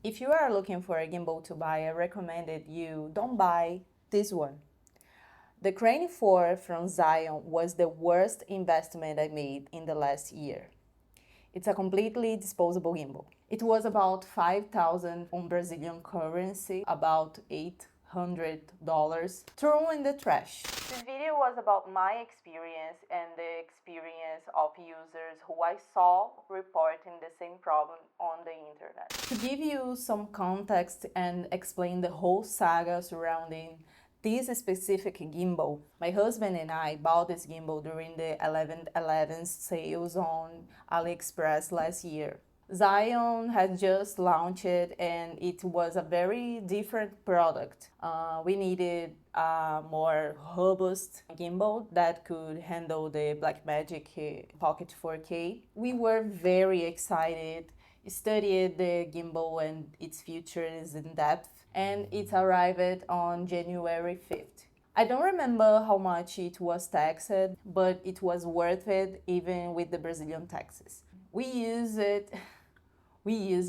If you are looking for a gimbal to buy, I recommended you don't buy this one. The Crane 4 from Zion was the worst investment I made in the last year. It's a completely disposable gimbal. It was about 5,000 on Brazilian currency, about $800, thrown in the trash. This video was about my experience and the experience of users who I saw reporting the same problem on the internet. To give you some context and explain the whole saga surrounding this specific gimbal, my husband and I bought this gimbal during the 11/11 sales on AliExpress last year. Zion had just launched it and it was a very different product. We needed a more robust gimbal that could handle the Blackmagic Pocket 4K. We were very excited, studied the gimbal and its features in depth, and it arrived on January 5th. I don't remember how much it was taxed, but it was worth it even with the Brazilian taxes. We use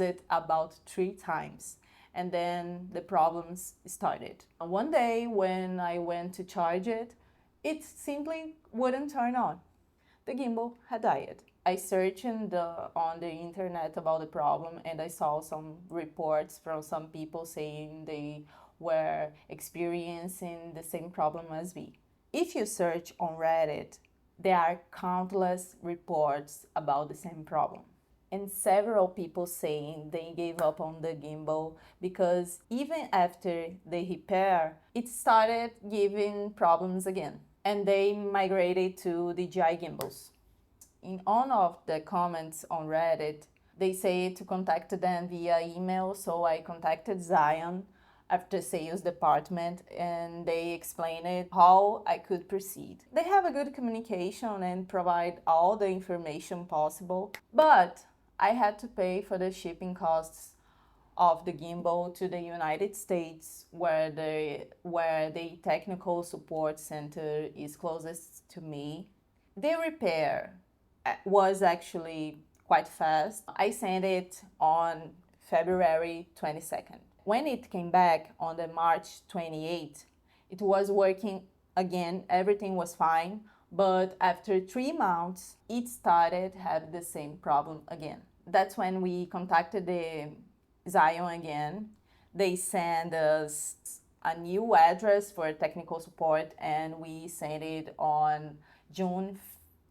it about 3 times, and then the problems started. One day when I went to charge it, it simply wouldn't turn on. The gimbal had died. I searched on the internet about the problem, and I saw some reports from some people saying they were experiencing the same problem as me. If you search on Reddit, there are countless reports about the same problem. And several people saying they gave up on the gimbal because even after the repair, it started giving problems again. And they migrated to DJI gimbals. In one of the comments on Reddit, they say to contact them via email, so I contacted Zion after sales department and they explained how I could proceed. They have a good communication and provide all the information possible, but I had to pay for the shipping costs of the gimbal to the United States, where the technical support center is closest to me. The repair was actually quite fast. I sent it on February 22nd. When it came back on the March 28th, it was working again, everything was fine, but after 3 months, it started having the same problem again. That's when we contacted the Zion again. They sent us a new address for technical support and we sent it on June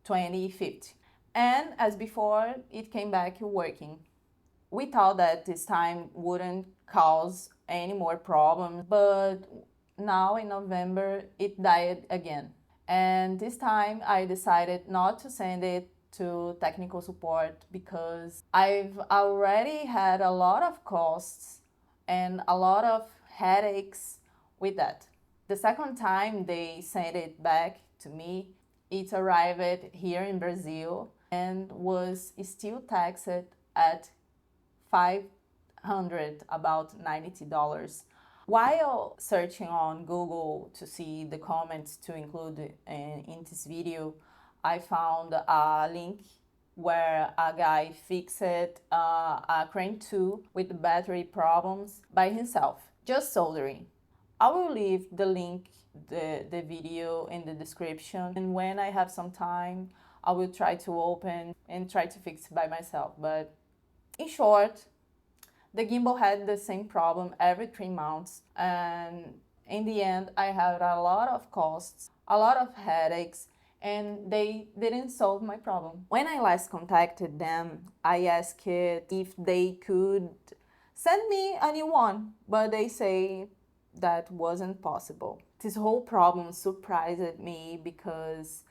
25th. And as before, it came back working. We thought that this time wouldn't cause any more problems, but now in November it died again. And this time I decided not to send it to technical support because I've already had a lot of costs and a lot of headaches with that. The second time they sent it back to me, it arrived here in Brazil and was still taxed at $500, about $90. While searching on Google to see the comments to include in this video, I found a link where a guy fixed a Crane 2 with battery problems by himself, just soldering. I will leave the link, the video in the description, and when I have some time, I will try to open and try to fix it by myself. But in short, the gimbal had the same problem every 3 months, and in the end, I had a lot of costs, a lot of headaches, and they didn't solve my problem. When I last contacted them, I asked if they could send me a new one, but they say that wasn't possible. This whole problem surprised me because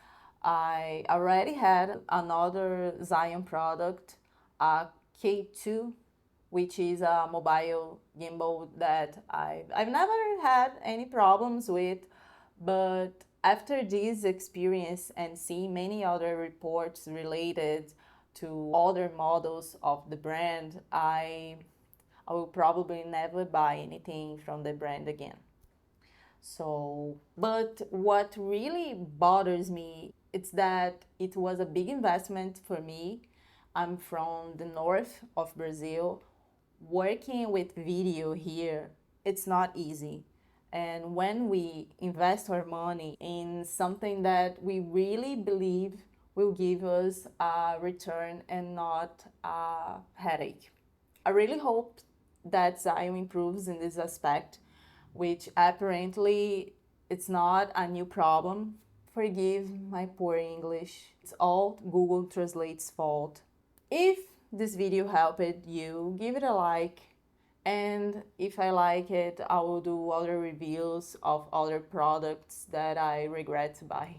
I already had another Zion product, a K2, which is a mobile gimbal that I've never had any problems with, but after this experience and seeing many other reports related to other models of the brand, I will probably never buy anything from the brand again. So, but what really bothers me is that it was a big investment for me. I'm from the north of Brazil, Working with video here, it's not easy. And when we invest our money in something that we really believe will give us a return and not a headache. I really hope that Zion improves in this aspect, which apparently it's not a new problem. Forgive my poor English. It's all Google Translate's fault. If this video helped you, give it a like. And if I like it, I will do other reviews of other products that I regret to buy.